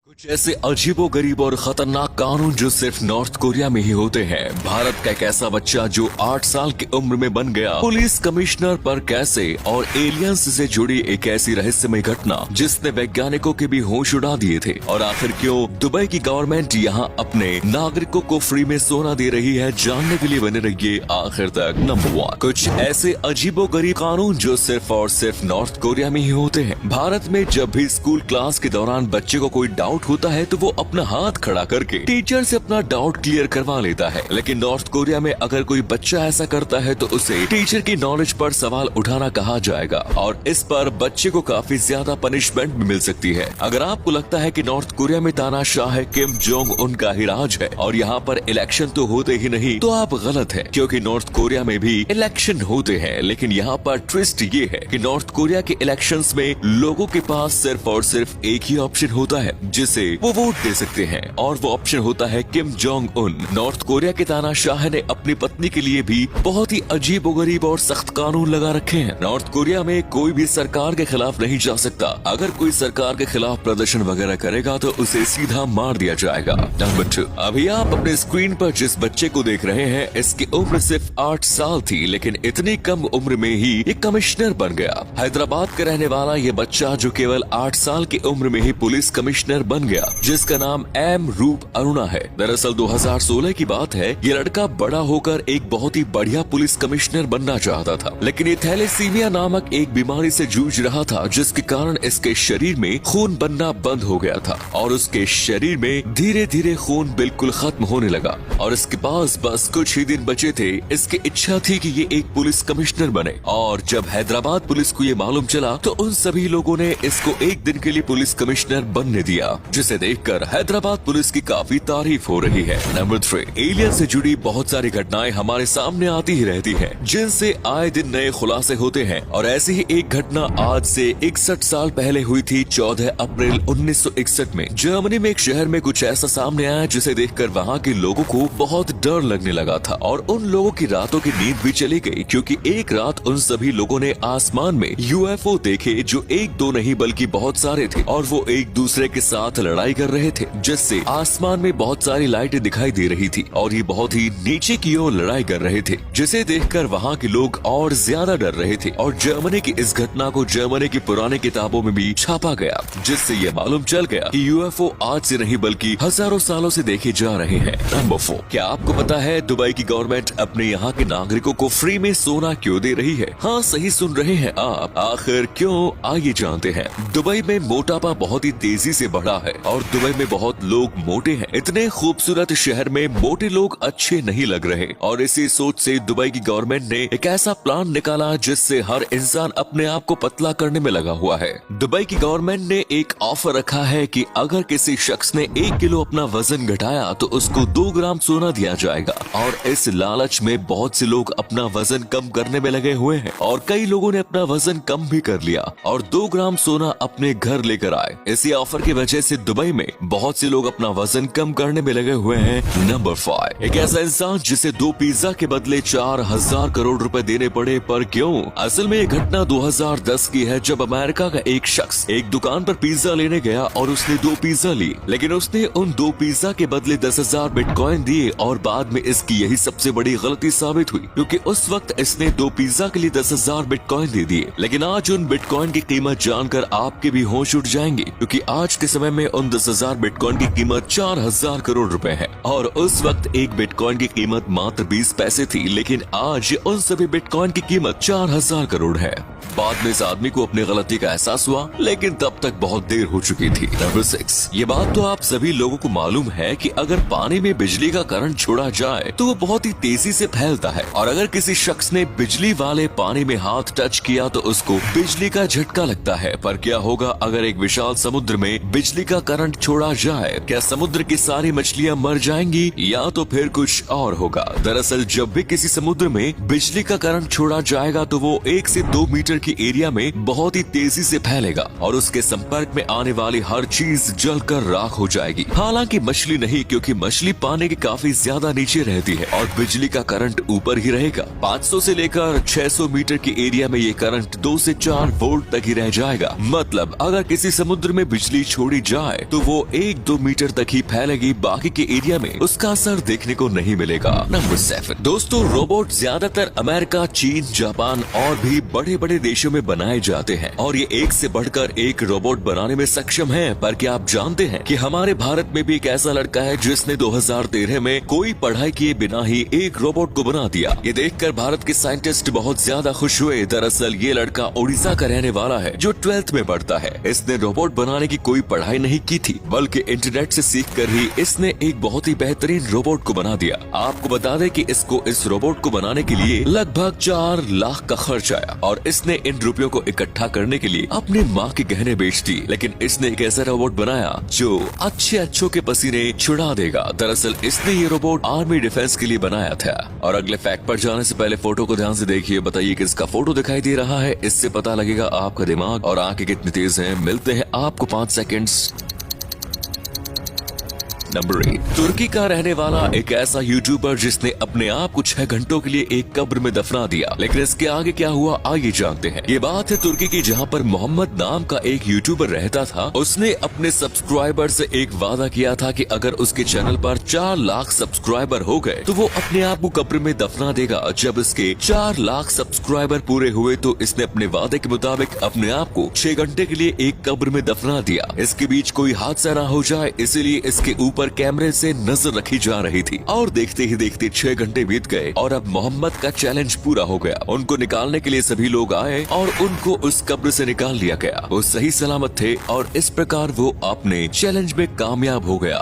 कुछ ऐसे अजीबोगरीब और खतरनाक कानून जो सिर्फ नॉर्थ कोरिया में ही होते हैं। भारत का एक ऐसा बच्चा जो 8 साल की उम्र में बन गया पुलिस कमिश्नर पर कैसे, और एलियंस से जुड़ी एक ऐसी रहस्यमय घटना जिसने वैज्ञानिकों के भी होश उड़ा दिए थे। और आखिर क्यों दुबई की गवर्नमेंट यहाँ अपने नागरिकों को फ्री में सोना दे रही है, जानने के लिए बने रहिए आखिर तक। नंबर 1, कुछ ऐसे अजीबोगरीब कानून जो सिर्फ और सिर्फ नॉर्थ कोरिया में ही होते हैं। भारत में जब भी स्कूल क्लास के दौरान बच्चे को कोई डाउट होता है तो वो अपना हाथ खड़ा करके टीचर से अपना डाउट क्लियर करवा लेता है। लेकिन नॉर्थ कोरिया में अगर कोई बच्चा ऐसा करता है तो उसे टीचर की नॉलेज पर सवाल उठाना कहा जाएगा और इस पर बच्चे को काफी ज्यादा पनिशमेंट भी मिल सकती है। अगर आपको लगता है कि नॉर्थ कोरिया में तानाशाह है किम जोंग उन का ही राज है और यहाँ पर इलेक्शन तो होते ही नहीं, तो आप गलत है, क्योंकि नॉर्थ कोरिया में भी इलेक्शन होते हैं। लेकिन यहाँ पर ट्विस्ट ये है कि नॉर्थ कोरिया के इलेक्शंस में लोगों के पास सिर्फ और सिर्फ एक ही ऑप्शन होता है जिसे वो वोट दे सकते हैं, और वो ऑप्शन होता है Kim Jong Un. North Korea के तानाशाह ने अपनी पत्नी के लिए भी बहुत ही अजीबोगरीब और सख्त कानून लगा रखे हैं। नॉर्थ कोरिया में कोई भी सरकार के खिलाफ नहीं जा सकता। अगर कोई सरकार के खिलाफ प्रदर्शन वगैरह करेगा तो उसे सीधा मार दिया जाएगा। नंबर 2, अभी आप अपने स्क्रीन पर जिस बच्चे को देख रहे हैं, इसकी उम्र सिर्फ 8 साल थी, लेकिन इतनी कम उम्र में ही एक कमिश्नर बन गया। हैदराबाद का रहने वाला ये बच्चा जो केवल 8 साल की उम्र में ही पुलिस कमिश्नर बन गया, जिसका नाम एम रूप अरुणा है। दरअसल 2016 की बात है। ये लड़का बड़ा होकर एक बहुत ही बढ़िया पुलिस कमिश्नर बनना चाहता था, लेकिन ये थैलेसीमिया नामक एक बीमारी से जूझ रहा था, जिसके कारण इसके शरीर में खून बनना बंद हो गया था और उसके शरीर में धीरे धीरे खून बिल्कुल खत्म होने लगा और इसके पास बस कुछ ही दिन बचे थे। इसकी इच्छा थी कि ये एक पुलिस कमिश्नर बने, और जब हैदराबाद पुलिस को ये मालूम चला तो उन सभी लोगों ने इसको एक दिन के लिए पुलिस कमिश्नर बनने दिया, जिसे देखकर हैदराबाद पुलिस की काफी तारीफ हो रही है। नंबर 3, एलियन से जुड़ी बहुत सारी घटनाएं हमारे सामने आती ही रहती हैं, जिनसे आए दिन नए खुलासे होते हैं। और ऐसी ही एक घटना आज से 61 साल पहले हुई थी। 14 अप्रैल 1961 में जर्मनी में एक शहर में कुछ ऐसा सामने आया जिसे देखकर वहाँ के लोगों को बहुत डर लगने लगा था, और उन लोगों की रातों की नींद भी चली गई, क्योंकि एक रात उन सभी लोगों ने आसमान में यूएफओ देखे जो एक दो नहीं बल्कि बहुत सारे थे, और वो एक दूसरे के साथ लड़ाई कर रहे थे, जिससे आसमान में बहुत सारी लाइटें दिखाई दे रही थी और ये बहुत ही नीचे की ओर लड़ाई कर रहे थे, जिसे देखकर वहाँ के लोग और ज्यादा डर रहे थे। और जर्मनी की इस घटना को जर्मनी की पुरानी किताबों में भी छापा गया, जिससे ये मालूम चल गया कि यूएफओ आज से नहीं बल्कि हजारों सालों से देखे जा रहे हैं। नंबर 4, क्या आपको पता है दुबई की गवर्नमेंट अपने यहाँ के नागरिकों को फ्री में सोना क्यों दे रही है? हाँ, सही सुन रहे हैं आप। आखिर क्यों, आइए जानते हैं। दुबई में मोटापा बहुत ही तेजी से बढ़ा है और दुबई में बहुत लोग मोटे हैं। इतने खूबसूरत शहर में मोटे लोग अच्छे नहीं लग रहे, और इसी सोच से दुबई की गवर्नमेंट ने एक ऐसा प्लान निकाला जिससे हर इंसान अपने आप को पतला करने में लगा हुआ है। दुबई की गवर्नमेंट ने एक ऑफर रखा है कि अगर किसी शख्स ने 1 किलो अपना वजन घटाया तो उसको 2 ग्राम सोना दिया जाएगा, और इस लालच में बहुत से लोग अपना वजन कम करने में लगे हुए हैं, और कई लोगों ने अपना वजन कम भी कर लिया और 2 ग्राम सोना अपने घर लेकर आए। इसी ऑफर की वजह से दुबई में बहुत से लोग अपना वजन कम करने में लगे हुए हैं। नंबर 5, एक ऐसा इंसान जिसे 2 पिज्जा के बदले 4000 करोड़ रुपए देने पड़े, पर क्यों? असल में ये घटना 2010 की है, जब अमेरिका का एक शख्स एक दुकान पर पिज्जा लेने गया और उसने 2 पिज्जा ली, लेकिन उसने उन 2 पिज्जा के बदले 10,000 बिटकॉइन दिए, और बाद में इसकी यही सबसे बड़ी गलती साबित हुई, क्योंकि उस वक्त इसने 2 पिज्जा के लिए 10,000 बिटकॉइन दे दिए। लेकिन आज उन बिटकॉइन की कीमत जानकर आपके भी होश उठ जाएंगे, क्योंकि आज के समय में उन 10,000 बिटकॉइन की कीमत 4000 करोड़ रुपए है, और उस वक्त एक बिटकॉइन की कीमत मात्र 20 पैसे थी, लेकिन आज उन सभी बिटकॉइन की कीमत 4000 करोड़ है। बाद में इस आदमी को अपनी गलती का एहसास हुआ, लेकिन तब तक बहुत देर हो चुकी थी। नंबर 6, ये बात तो आप सभी लोगों को मालूम है कि अगर पानी में बिजली का करंट छोड़ा जाए तो वो बहुत ही तेजी से फैलता है, और अगर किसी शख्स ने बिजली वाले पानी में हाथ टच किया तो उसको बिजली का झटका लगता है। पर क्या होगा अगर एक विशाल समुद्र में बिजली का करंट छोड़ा जाए? क्या समुद्र की सारी मछलियां मर जाएंगी, या तो फिर कुछ और होगा? दरअसल जब भी किसी समुद्र में बिजली का करंट छोड़ा जाएगा तो वो 1 से 2 मीटर की एरिया में बहुत ही तेजी से फैलेगा, और उसके संपर्क में आने वाली हर चीज जलकर राख हो जाएगी। हालांकि मछली नहीं, क्योंकि मछली पानी के काफी ज्यादा नीचे रहती है और बिजली का करंट ऊपर ही रहेगा। 500 से लेकर 600 मीटर की एरिया में ये करंट 2 से 4 वोल्ट तक ही रह जाएगा। मतलब अगर किसी समुद्र में बिजली छोड़ी जाए तो वो 1-2 मीटर तक ही फैलेगी, बाकी के एरिया में उसका असर देखने को नहीं मिलेगा। नंबर 7 दोस्तों, रोबोट ज्यादातर अमेरिका, चीन, जापान और भी बड़े बड़े देशों में बनाए जाते हैं और ये एक से बढ़कर एक रोबोट बनाने में सक्षम है। पर क्या आप जानते हैं कि हमारे भारत में भी एक ऐसा लड़का है जिसने 2013 में कोई पढ़ाई किए बिना ही एक रोबोट को बना दिया। ये देखकर भारत के साइंटिस्ट बहुत ज्यादा खुश हुए। दरअसल ये लड़का उड़ीसा का रहने वाला है जो 12th में पढ़ता है। इसने रोबोट बनाने की कोई पढ़ाई नहीं की थी, बल्कि इंटरनेट से सीखकर ही इसने एक बहुत ही बेहतरीन रोबोट को बना दिया। आपको बता दें कि इसको इस रोबोट को बनाने के लिए लगभग 4 लाख का खर्च आया और इसने इन रुपयों को इकट्ठा करने के लिए अपनी माँ के गहने बेच दी। लेकिन इसने एक ऐसा रोबोट बनाया जो अच्छों के पसीने छुड़ा देगा। दरअसल इसने ये रोबोट आर्मी डिफेंस के लिए बनाया था। और अगले फैक्ट पर जाने से पहले फोटो को ध्यान से देखिए, बताइए किसका फोटो दिखाई दे रहा है। इससे पता लगेगा आपका दिमाग और आंखें कितनी तेज हैं। मिलते हैं आपको 5 सेकंड्स। नंबर 8 तुर्की का रहने वाला एक ऐसा यूट्यूबर जिसने अपने आप को 6 घंटों के लिए एक कब्र में दफना दिया। लेकिन इसके आगे क्या हुआ आइए जानते हैं। ये बात है तुर्की की, जहां पर मोहम्मद नाम का एक यूट्यूबर रहता था। उसने अपने सब्सक्राइबर से एक वादा किया था कि अगर उसके चैनल पर 4 लाख सब्सक्राइबर हो गए तो वो अपने आप को कब्र में दफना देगा। जब इसके 4 लाख सब्सक्राइबर पूरे हुए तो इसने अपने वादे के मुताबिक अपने आप को 6 घंटे के लिए एक कब्र में दफना दिया। इसके बीच कोई हादसा न हो जाए, इसीलिए इसके ऊपर कैमरे से नजर रखी जा रही थी। और देखते ही देखते 6 घंटे बीत गए और अब मोहम्मद का चैलेंज पूरा हो गया। उनको निकालने के लिए सभी लोग आए और उनको उस कब्र से निकाल लिया गया। वो सही सलामत थे और इस प्रकार वो अपने चैलेंज में कामयाब हो गया।